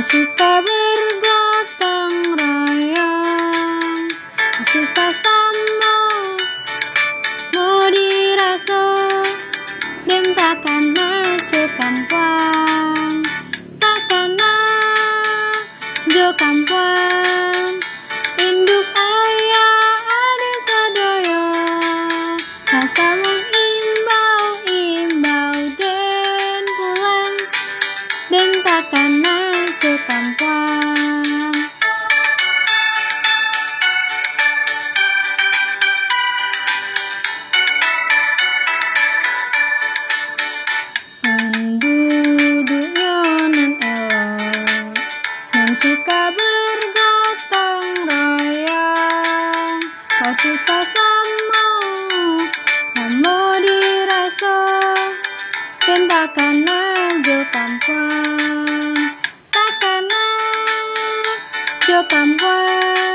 suka bergotong royong, susah sama mau diraso, dan takkan jo kampung, takkan jo kampung, induk ayah ade sadoyo, rasa mengimbau-imbau den pulang, dan takkan jo kampung. Penduduknya nan elok, nan suka bergotong royong, kau susah sama diraso, dan takkan jo kampung, takkan jo kampung.